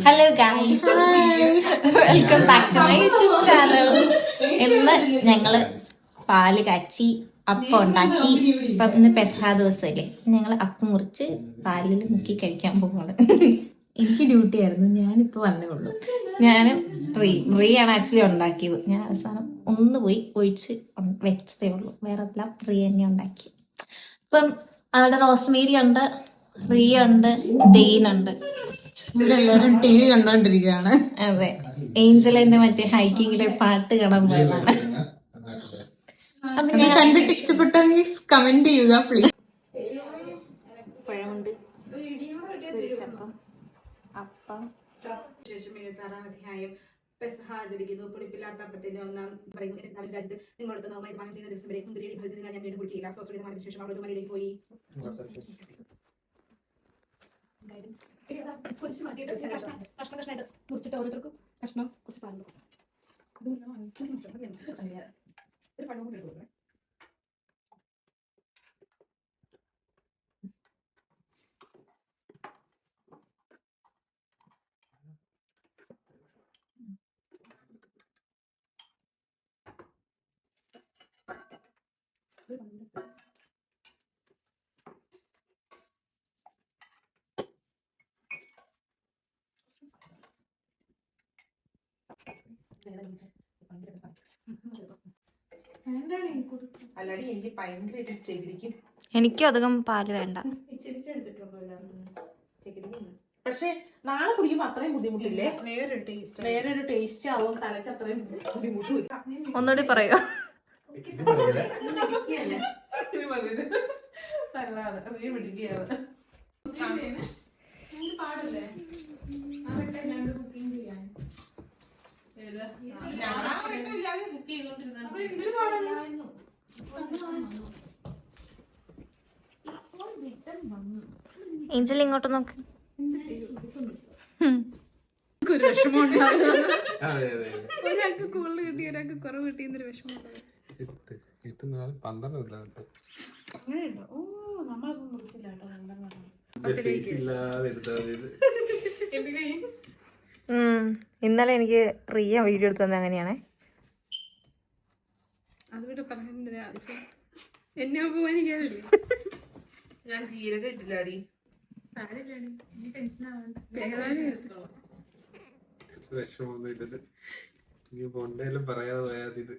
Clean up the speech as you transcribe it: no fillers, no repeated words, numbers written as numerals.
Hello guys, welcome back to my YouTube channel. ഇന്ന് ഞങ്ങള് പാല് കാച്ചി അപ്പം ഉണ്ടാക്കി. ഇപ്പം ഇന്ന് പെസഹ ദിവസമല്ലേ, ഞങ്ങൾ അപ്പം മുറിച്ച് പാലിൽ മുക്കി കഴിക്കാൻ പോകുന്നത്. എനിക്ക് ഡ്യൂട്ടി ആയിരുന്നു, ഞാനിപ്പോൾ വന്നേ ഉള്ളൂ. ഞാനും റിയാണ് ആക്ച്വലി ഉണ്ടാക്കിയത്. ഞാൻ അവസാനം ഒന്ന് പോയി ഒഴിച്ച് വെച്ചതേ ഉള്ളൂ. വേറെ എല്ലാം റിയ തന്നെ ഉണ്ടാക്കി. ഇപ്പം അവിടെ റോസ്മേരി ഉണ്ട്, റിയ ഉണ്ട്, ഡെയിനുണ്ട്. എല്ലാരും ടി വി കണ്ടോണ്ടിരിക്കുകയാണ്. അതെ, ഏഞ്ചലിന്റെ മറ്റേ ഹൈക്കിങ്ങിലെ പാട്ട് കാണാൻ പോയതാണ്. കണ്ടിട്ട് ഇഷ്ടപ്പെട്ടെങ്കിൽ കമന്റ് ചെയ്യുക പ്ലീസ്. പഴമുണ്ട്, അപ്പം ശേഷം 76-ാം അധ്യായം പെസഹ ആചരിക്കുന്നു. പൊടിപ്പില്ലാത്ത അപ്പത്തിന്റെ ഒന്നാം പറയുന്നു, രാജ്യത്ത് നിങ്ങളടുത്ത് നവമായി പാനം ചെയ്യുന്ന ദിവസം വരെ കുന്തിരിയുടെ ഫലത്തിൽ ഞാൻ വീണ്ടും കുടിക്കില്ല. സ്വസ്ഥമാനത്തിന് ശേഷം അവൾ ഒരു മലയിലേക്ക് പോയി. കഷ്ണമായിട്ട് മുറിച്ചിട്ട് ഓരോരുത്തർക്കും കഷ്ണം കുറച്ച് പാലും ഒരു പഴം കൂടി കൊടുക്കും. അല്ലാടി എനിക്ക് ഭയങ്കരമായിട്ട് ചെകിരിക്കും. എനിക്കും അധികം പാല് വേണ്ട. പക്ഷെ നാളെ കുടിക്കുമ്പോ അത്രയും ബുദ്ധിമുട്ടില്ലേ? വേറൊരു ടേസ്റ്റ് ആവും. തലക്ക് അത്രയും ബുദ്ധിമുട്ട്. ഒന്നുകൂടി പറയോ? ഏഞ്ചൽ ഇങ്ങോട്ട് നോക്ക്. ഒരു വിഷമം ഒരാൾക്ക് കൂടുതൽ കിട്ടി, ഒരാൾക്ക് കുറവ് കിട്ടിയെന്നൊരു വിഷമം. അങ്ങനെയുണ്ടോ? ഓ, നമ്മളൊന്നും മുറിച്ചില്ല കേട്ടോ. ഇന്നലെ എനിക്ക് റിയ വീഡിയോ എടുത്തു തന്നെ അങ്ങനെയാണേ. അതുകൊണ്ട് പറഞ്ഞ ആവശ്യം എന്നെ അപമാനിക്കാറില്ല. ഞാൻ ജീരകം ഇട്ടില്ലാടി. വിഷമൊന്നുമില്ലത്. നീ പൊണ്ടേലും പറയാതെ പോയാൽ ഇത്